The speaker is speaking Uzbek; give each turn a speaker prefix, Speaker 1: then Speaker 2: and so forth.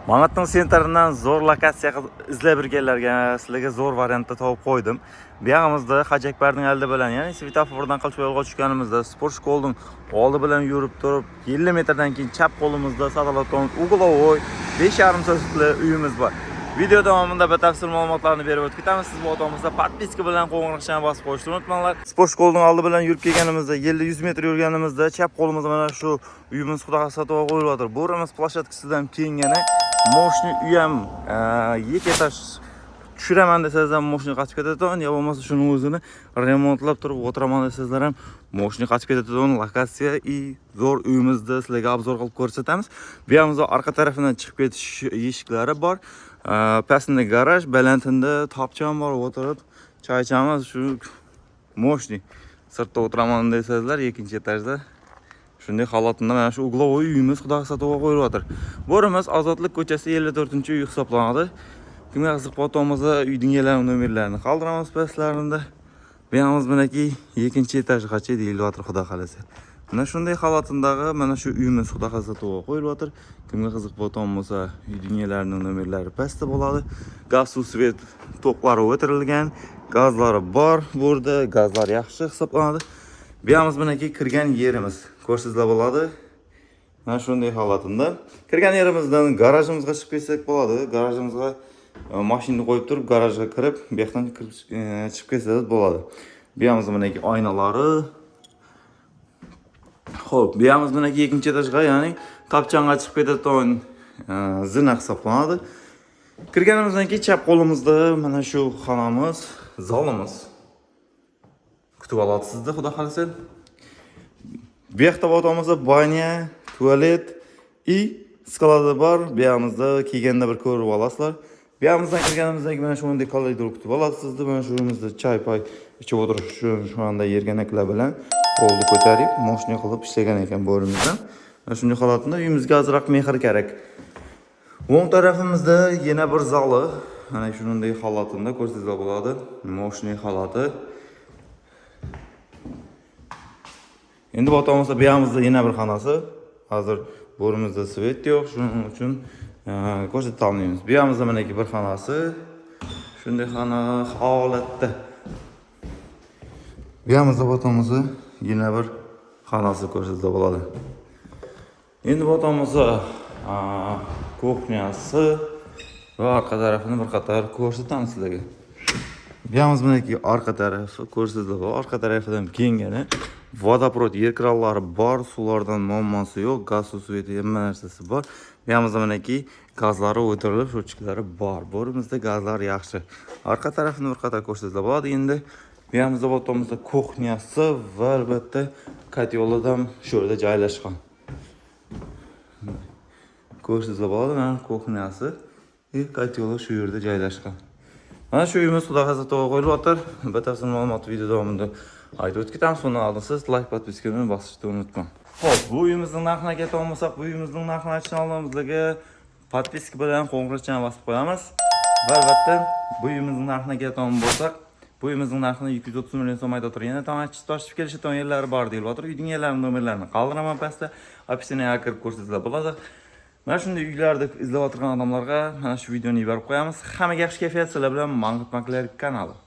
Speaker 1: Manhattan sentridan zo'r lokatsiya izlab yurganlarga sizlarga zo'r variantda topib qo'ydim. Bu yog'imizda Hajakbarning oldi bilan, ya'ni svetofordan qilib yo'lga chiqqanimizda sport shkolning oldi bilan yurib turib, 50 metrdan keyin chap qo'limizda saqlayotgan uglovoy 5,5 so'zli uyimiz bor. Video davomida batafsil ma'lumotlarni berib o'tib ketamiz. Siz bu otamizda podpiska bilan qo'ng'iroqchani bosib qo'yishni unutmanglar. Sport shkolning oldi bilan yurib kelganimizda 50-100 metr yurganimizda chap qo'limizda mana shu uyimiz xudo xosatova qo'yilyapti. Boramiz plashatkasidan kengani moshni uyam iki etaj tushiraman desangiz ham moshni qochib ketadigan, yo bo'lmasa shuni o'zini remontlab turib o'tiraman desangizlar ham moshni qochib ketadigan lokatsiya и zo'r uyimizda sizlarga obzor qilib ko'rsatamiz. Bu yoqimizda orqa tarafidan chiqib ketish eshiklari bor. Pastda garaj, balandinda topcham bor, o'tirib choy ichamiz. Shu moshni sirtda o'tiraman desangizlar, ikkinchi etajda shunday holatda mana shu uglovoy uyimiz xudo xosatova qo'yilyapti. Borimiz Ozodlik ko'chasi 54-uy hisoblanadi. Kimga qiziq bo'lsa, uyning nomerlarini qoldiramiz pastlarida. Bu yerimiz menaki ikkinchi etajgacha deyilyapti xudo xolasa. Mana shunday holatdagi mana shu uyimiz xudo xosatova qo'yilyapti. Kimga qiziq bo'lsa, uyning nomerlari pastda bo'ladi. Gaz, suv, svet to'qlari o'tirilgan, gazlari bor. Bu yerda gazlar yaxshi hisoblanadi. Bu yerimiz menaki kirgan yerimiz. Ko'rsizlar bo'ladi. Mana shunday holatda. Kirgan yerimizdan garajimizga chiqib kelsak bo'ladi. Garajimizga mashinani qo'yib turib, garajga kirib, bu yoqdan chiqib kelsangiz bo'ladi. Bu yerimiz menaki oynalari. Xo'p, bu yerimiz menaki ikkinchi etajga, ya'ni topchanga chiqib ketadigan zina hisoblanadi. Kirganimizdan keyin chap qo'limizda mana shu xonamiz, zalimiz. Kutib olasiz sizda, xudo xolasa. Bu yoqda o'tamizda banya, tualet и skalada bor. Bu yoqimizda kelganda bir ko'rib olasizlar. Bu yoqimizdan kirganimizdan mana shunday kollektor kutib olasiz sizda. Mana shu uyimizda choy-poy ichib o'tirish shu anda yerganaklar bilan qo'lni ko'tarib, moshina qilib ishlagan ekan bu o'rimizdan. Mana shunday holatda uyimizga ozroq mehr kerak. O'ng tarafimizda yana bir zali, mana shunday holatda ko'rsatsa bo'ladi. Moshina holati. Endi bu otamizda bu yoqimizda yana bir xonasi. Hozir bo'rimizda svet yo'q, shuning uchun ko'rsata olmaymiz. Bu yoqimizda mana bir xonasi. Shunday xona holatda. Bu yoqimizda otamizda yana bir xonasi ko'rsatsa bo'ladi. Endi bu otamizda kuxnyasi va orqa tarafini bir qator ko'rsatamiz sizlarga. Bu yoqimiz menaki orqa tarafi ko'rsatsa bo'ladi. Orqa tarafidan kengani vodoprovod yer krallari bor, suvlardan muammosi yo'q, gaz, suv, svet hamma narsasi bor. Bu yoqimizda menaki gazlari o'tirilib, sho'chkalari bor. Bo'rimizda gazlar yaxshi. Orqa tarafini bir qator ko'rsatsa bo'ladi. Endi bu yoqimizda o'tamizda kuxnyasi va albatta kotyoldan shu yerda joylashgan. Ko'rsatsa bo'ladi, mana kuxnyasi va kotyoli shu yerda joylashgan. Mana shu uyimiz xudo xosatova qo'yilyapti. Batafsil ma'lumot video davomida aytib o'tib ketamiz. Uni oldin siz like, podpiskani bosishni unutmang. Xo'p, bu uyimizning narxini kelib olmasak, bu uyimizning narxini aytishni oldimizga podpiska bilan qo'ng'iroqchani bosib qo'yamiz. Va albatta, bu uyimizning narxini kelib olmasak, bu uyimizning narxini 230 million so'm aytib o'tir. Yana toshib kelishadigan yerlari bor deyiladi. Uyning nomerlarini qoldiraman pastda, opsiyaga kirib ko'rsatsa bo'ladi. Mana shunday uylarda izlab o'tirgan odamlarga mana shu videoni yuborib qo'yamiz. Hammaga yaxshi kayfiyat, sizlar bilan Mangut Makler kanali.